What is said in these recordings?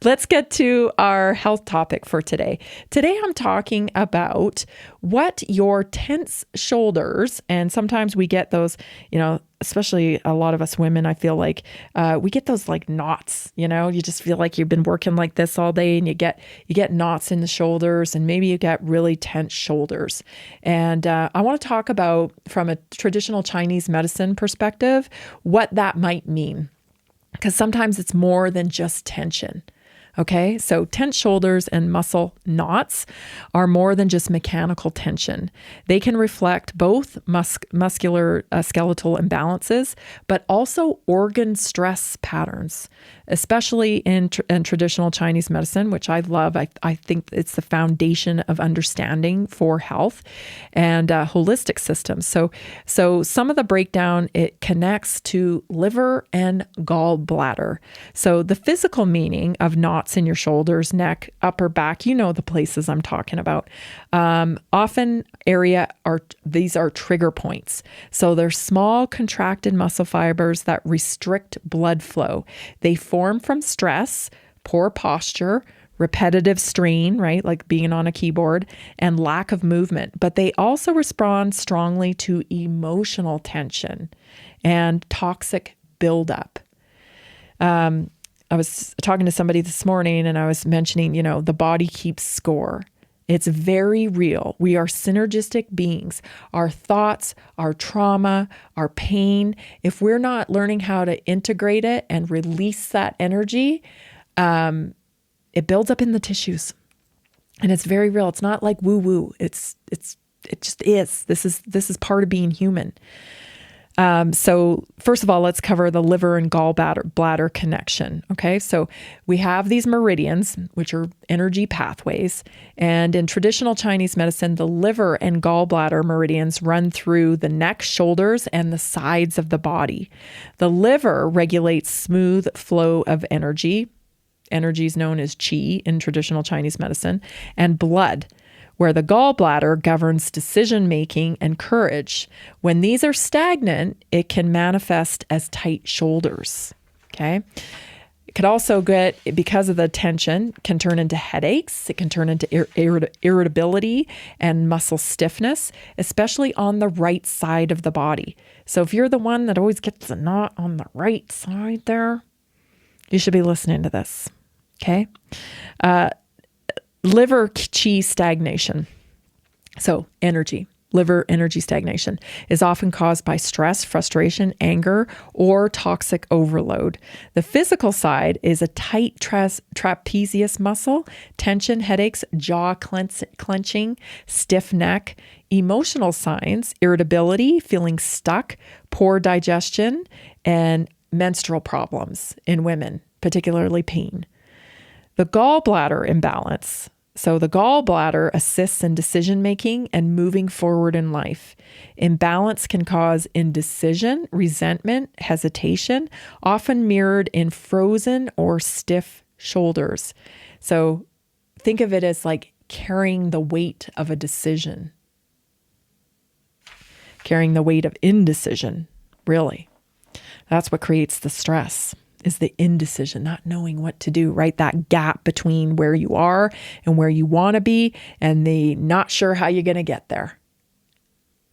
Let's get to our health topic for today. Today, I'm talking about what your tense shoulders, and sometimes we get those, especially a lot of us women, I feel like we get those like knots, you just feel like you've been working like this all day and you get knots in the shoulders and maybe you get really tense shoulders. And I want to talk about, from a traditional Chinese medicine perspective, what that might mean. Because sometimes it's more than just tension. Okay, so tense shoulders and muscle knots are more than just mechanical tension. They can reflect both muscular skeletal imbalances, but also organ stress patterns, especially in traditional Chinese medicine, which I love. I think it's the foundation of understanding for health and holistic systems. So some of the breakdown, it connects to liver and gallbladder. So the physical meaning of knots in your shoulders, neck, upper back, the places I'm talking about. Often these are trigger points. So they're small contracted muscle fibers that restrict blood flow. They form from stress, poor posture, repetitive strain, right? Like being on a keyboard, and lack of movement. But they also respond strongly to emotional tension and toxic buildup. I was talking to somebody this morning and I was mentioning, the body keeps score. It's very real. We are synergistic beings. Our thoughts, our trauma, our pain, if we're not learning how to integrate it and release that energy, it builds up in the tissues. And it's very real. It's not like woo-woo. It just is. This is part of being human. So first of all, let's cover the liver and gallbladder connection. Okay. So we have these meridians, which are energy pathways. And in traditional Chinese medicine, the liver and gallbladder meridians run through the neck, shoulders, and the sides of the body. The liver regulates smooth flow of energy. Energy is known as qi in traditional Chinese medicine, and blood, where the gallbladder governs decision-making and courage. When these are stagnant, it can manifest as tight shoulders, okay? It could also because of the tension, can turn into headaches. It can turn into irritability and muscle stiffness, especially on the right side of the body. So if you're the one that always gets a knot on the right side there, you should be listening to this, okay? Liver qi stagnation. So liver energy stagnation is often caused by stress, frustration, anger, or toxic overload. The physical side is a tight trapezius muscle, tension, headaches, jaw clenching, stiff neck. Emotional signs, irritability, feeling stuck, poor digestion, and menstrual problems in women, particularly pain. The gallbladder imbalance. So the gallbladder assists in decision-making and moving forward in life. Imbalance can cause indecision, resentment, hesitation, often mirrored in frozen or stiff shoulders. So think of it as like carrying the weight of a decision. Carrying the weight of indecision, really. That's what creates the stress. Is the indecision, not knowing what to do, right? That gap between where you are and where you want to be and the not sure how you're going to get there.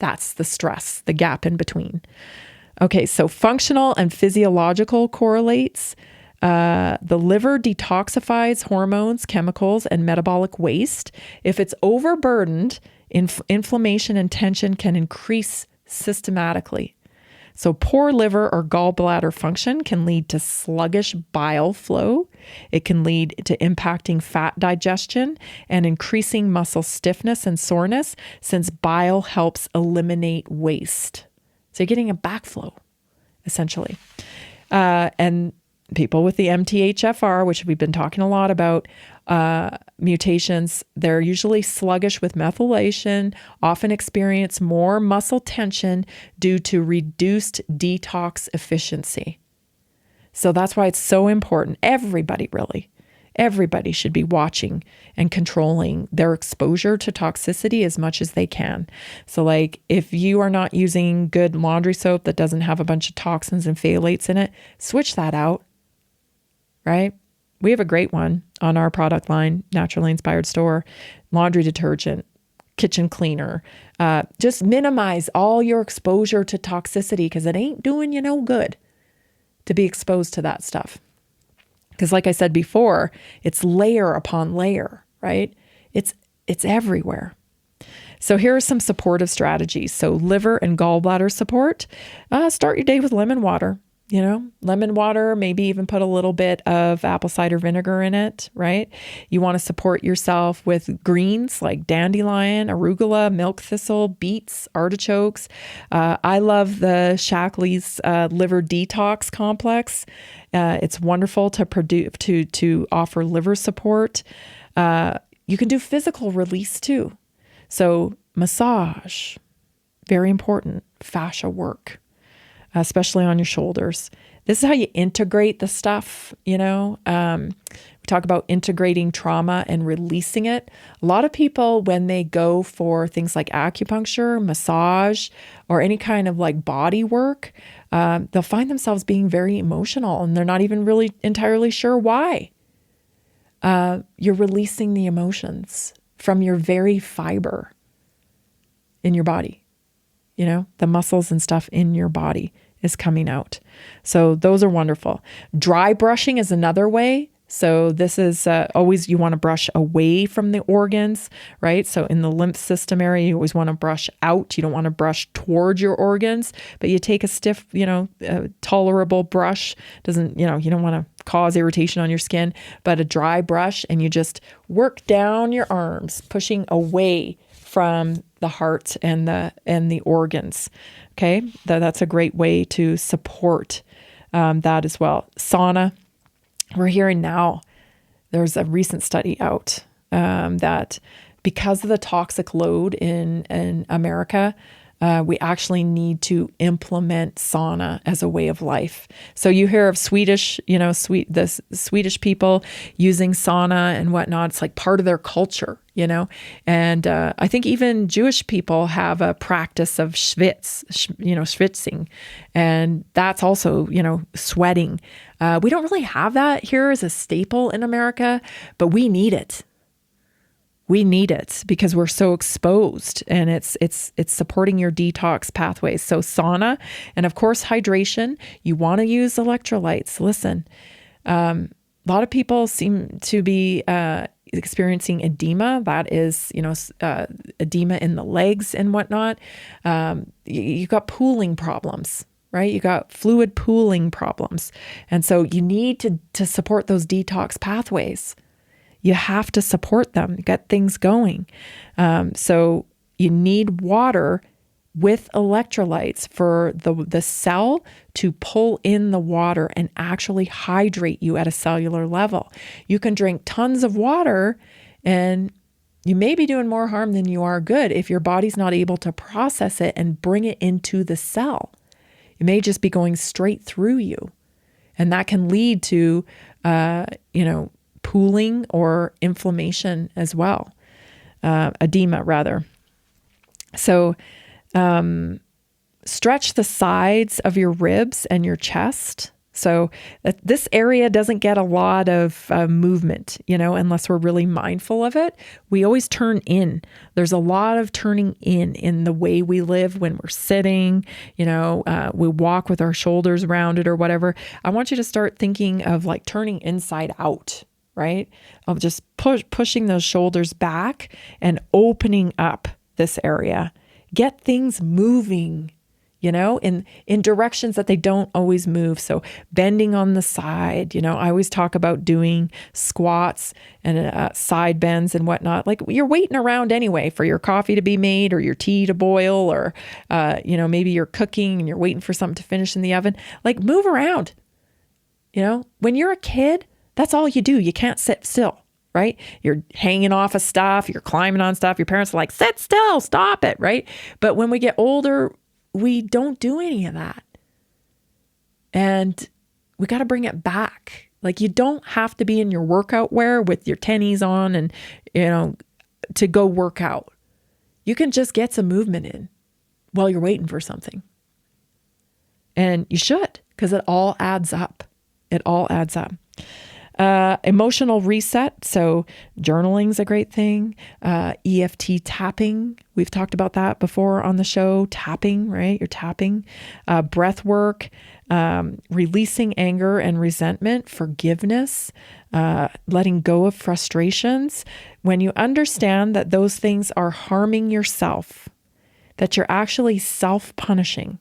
That's the stress, the gap in between. Okay, so functional and physiological correlates. The liver detoxifies hormones, chemicals, and metabolic waste. If it's overburdened, inflammation and tension can increase systematically. So poor liver or gallbladder function can lead to sluggish bile flow. It can lead to impacting fat digestion and increasing muscle stiffness and soreness, since bile helps eliminate waste. So you're getting a backflow, essentially. And people with the MTHFR, which we've been talking a lot about, mutations, they're usually sluggish with methylation, often experience more muscle tension due to reduced detox efficiency. So that's why it's so important. Everybody should be watching and controlling their exposure to toxicity as much as they can. So like if you are not using good laundry soap that doesn't have a bunch of toxins and phthalates in it, switch that out, right? We have a great one on our product line, Naturally Inspired Store, laundry detergent, kitchen cleaner. Just minimize all your exposure to toxicity because it ain't doing you no good to be exposed to that stuff. Because like I said before, it's layer upon layer, right? It's everywhere. So here are some supportive strategies. So liver and gallbladder support. Start your day with lemon water. Lemon water, maybe even put a little bit of apple cider vinegar in it, right? You want to support yourself with greens like dandelion, arugula, milk thistle, beets, artichokes. I love the Shaklee's liver detox complex. It's wonderful to offer liver support. You can do physical release too. So massage, very important, fascia work, especially on your shoulders. This is how you integrate the stuff, We talk about integrating trauma and releasing it. A lot of people, when they go for things like acupuncture, massage, or any kind of like body work, they'll find themselves being very emotional and they're not even really entirely sure why. You're releasing the emotions from your very fiber in your body. The muscles and stuff in your body is coming out. So those are wonderful. Dry brushing is another way. So this is always, you want to brush away from the organs, right? So in the lymph system area, you always want to brush out. You don't want to brush towards your organs, but you take a stiff, tolerable brush. You don't want to cause irritation on your skin, but a dry brush, and you just work down your arms, pushing away from the heart and the organs. Okay, that's a great way to support that as well. Sauna. We're hearing now, there's a recent study out that because of the toxic load in America, we actually need to implement sauna as a way of life. So you hear of the Swedish people using sauna and whatnot. It's like part of their culture, And I think even Jewish people have a practice of schwitzing, and that's also, sweating. We don't really have that here as a staple in America, but we need it. We need it because we're so exposed, and it's supporting your detox pathways. So sauna, and of course hydration. You want to use electrolytes. Listen, a lot of people seem to be experiencing edema. That is, edema in the legs and whatnot. You got pooling problems, right? You got fluid pooling problems, and so you need to support those detox pathways. You have to support them, get things going. So you need water with electrolytes for the cell to pull in the water and actually hydrate you at a cellular level. You can drink tons of water and you may be doing more harm than you are good if your body's not able to process it and bring it into the cell. It may just be going straight through you. And that can lead to, pooling or inflammation as well, edema rather. So stretch the sides of your ribs and your chest. So this area doesn't get a lot of movement, unless we're really mindful of it. We always turn in. There's a lot of turning in the way we live when we're sitting, we walk with our shoulders rounded or whatever. I want you to start thinking of like turning inside out, right? Of just pushing those shoulders back and opening up this area. Get things moving, in directions that they don't always move. So bending on the side, I always talk about doing squats and side bends and whatnot. Like you're waiting around anyway for your coffee to be made or your tea to boil or, maybe you're cooking and you're waiting for something to finish in the oven. Like move around, when you're a kid, that's all you do. You can't sit still, right? You're hanging off of stuff. You're climbing on stuff. Your parents are like, sit still, stop it, right? But when we get older, we don't do any of that. And we got to bring it back. Like you don't have to be in your workout wear with your tennies on and, to go work out. You can just get some movement in while you're waiting for something. And you should, because it all adds up. It all adds up. Emotional reset. So journaling's a great thing. EFT tapping. We've talked about that before on the show. Tapping, right? You're tapping. Breath work, releasing anger and resentment, forgiveness, letting go of frustrations. When you understand that those things are harming yourself, that you're actually self-punishing,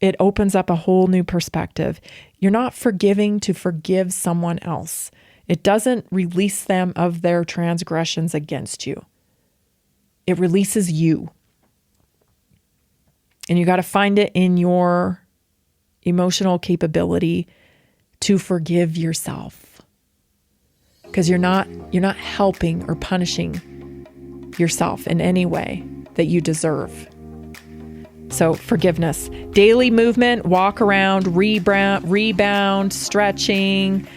it opens up a whole new perspective. You're not forgiving to forgive someone else. It doesn't release them of their transgressions against you. It releases you. And you got to find it in your emotional capability to forgive yourself. Because you're not helping or punishing yourself in any way that you deserve. So forgiveness, daily movement, walk around, rebound, stretching,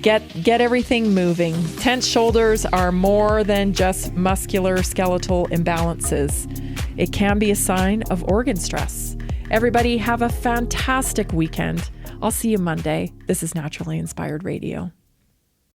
get everything moving. Tense shoulders are more than just muscular skeletal imbalances. It can be a sign of organ stress. Everybody have a fantastic weekend. I'll see you Monday. This is Naturally Inspired Radio.